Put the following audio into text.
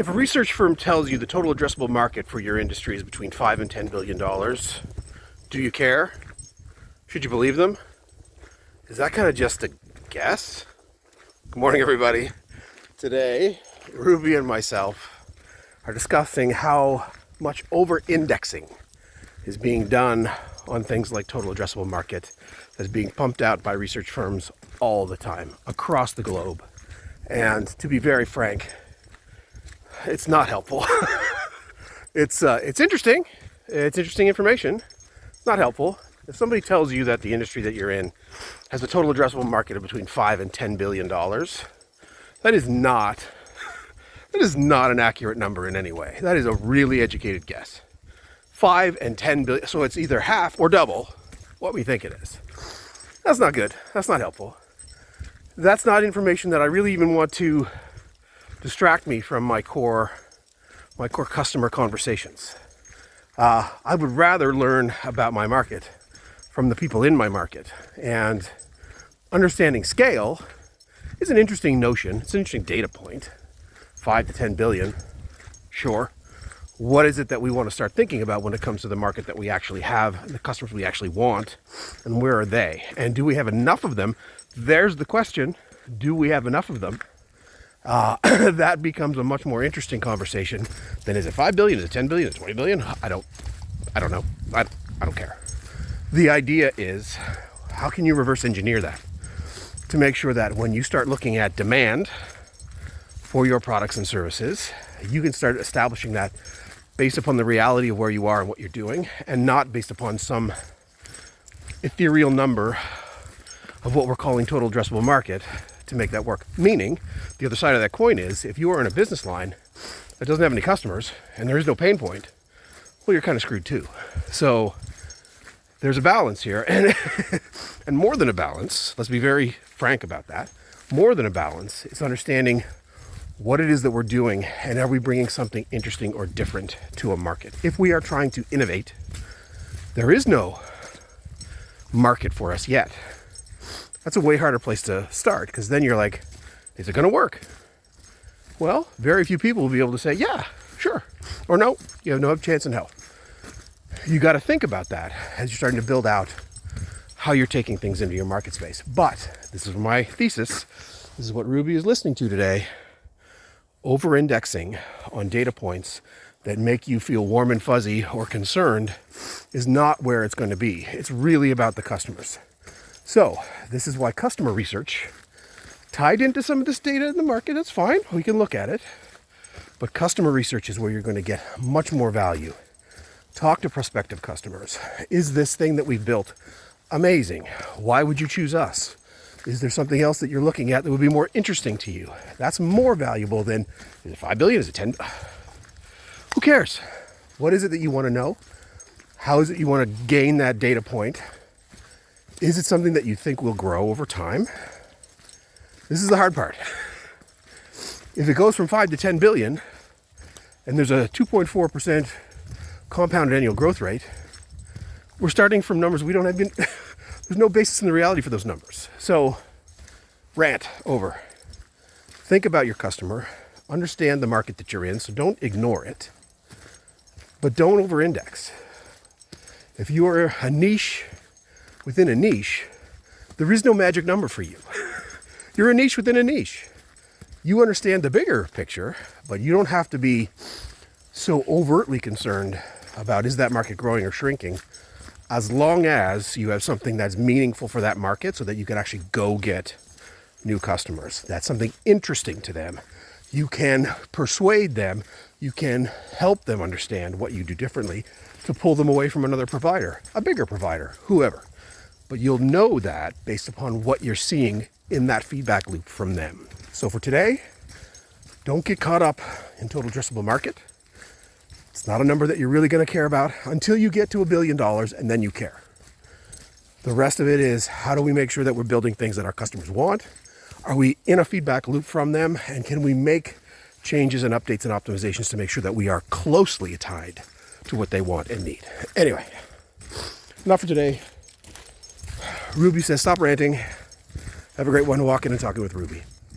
If a research firm tells you the total addressable market for your industry is between $5 and $10 billion, do you care? Should you believe them? Is that kind of just a guess? Good morning, everybody. Today, Ruby and myself are discussing how much over-indexing is being done on things like total addressable market that's being pumped out by research firms all the time across the globe. And to be very frank, it's not helpful. It's interesting. It's interesting information. It's not helpful. If somebody tells you that the industry that you're in has a total addressable market of between $5 and $10 billion, that is not an accurate number in any way. That is a really educated guess. 5 and 10 billion, so it's either half or double what we think it is. That's not good. That's not helpful. That's not information that I really even want to distract me from my core customer conversations. I would rather learn about my market from the people in my market. And understanding scale is an interesting notion. It's an interesting data point. 5 to 10 billion, sure. What is it that we want to start thinking about when it comes to the market that we actually have, the customers we actually want, and where are they? And do we have enough of them? There's the question. Do we have enough of them? That becomes a much more interesting conversation than is it 5 billion, is it 10 billion, is it 20 billion? I don't know. I don't care. The idea is, how can you reverse engineer that to make sure that when you start looking at demand for your products and services, you can start establishing that based upon the reality of where you are and what you're doing, and not based upon some ethereal number of what we're calling total addressable market to make that work. Meaning, the other side of that coin is, if you are in a business line that doesn't have any customers and there is no pain point, well, you're kind of screwed too. So there's a balance here, and more than a balance, let's be very frank about that, more than a balance, it's understanding what it is that we're doing, and are we bringing something interesting or different to a market. If we are trying to innovate, there is no market for us yet. That's a way harder place to start, because then you're like, is it going to work? Well, very few people will be able to say, yeah, sure, or no, you have no chance in hell. You got to think about that as you're starting to build out how you're taking things into your market space. But this is my thesis. This is what Ruby is listening to today. Over-indexing on data points that make you feel warm and fuzzy or concerned is not where it's going to be. It's really about the customers. So this is why customer research, tied into some of this data in the market, that's fine. We can look at it. But customer research is where you're going to get much more value. Talk to prospective customers. Is this thing that we've built amazing? Why would you choose us? Is there something else that you're looking at that would be more interesting to you? That's more valuable than, is it 5 billion? Is it 10? Who cares? What is it that you want to know? How is it you want to gain that data point? Is it something that you think will grow over time? This is the hard part. If it goes from 5 to 10 billion, and there's a 2.4% compounded annual growth rate, we're starting from numbers we don't have been... There's no basis in the reality for those numbers. So, rant over. Think about your customer. Understand the market that you're in, so don't ignore it. But don't over-index. If you are a niche within a niche, there is no magic number for you. You're a niche within a niche. You understand the bigger picture, but you don't have to be so overtly concerned about, is that market growing or shrinking, as long as you have something that's meaningful for that market so that you can actually go get new customers. That's something interesting to them. You can persuade them. You can help them understand what you do differently to pull them away from another provider, a bigger provider, whoever. But you'll know that based upon what you're seeing in that feedback loop from them. So for today, don't get caught up in total addressable market. It's not a number that you're really going to care about until you get to $1 billion, and then you care. The rest of it is, how do we make sure that we're building things that our customers want? Are we in a feedback loop from them? And can we make changes and updates and optimizations to make sure that we are closely tied to what they want and need? Anyway, enough for today. Ruby says, stop ranting. Have a great one. Walking and talking with Ruby.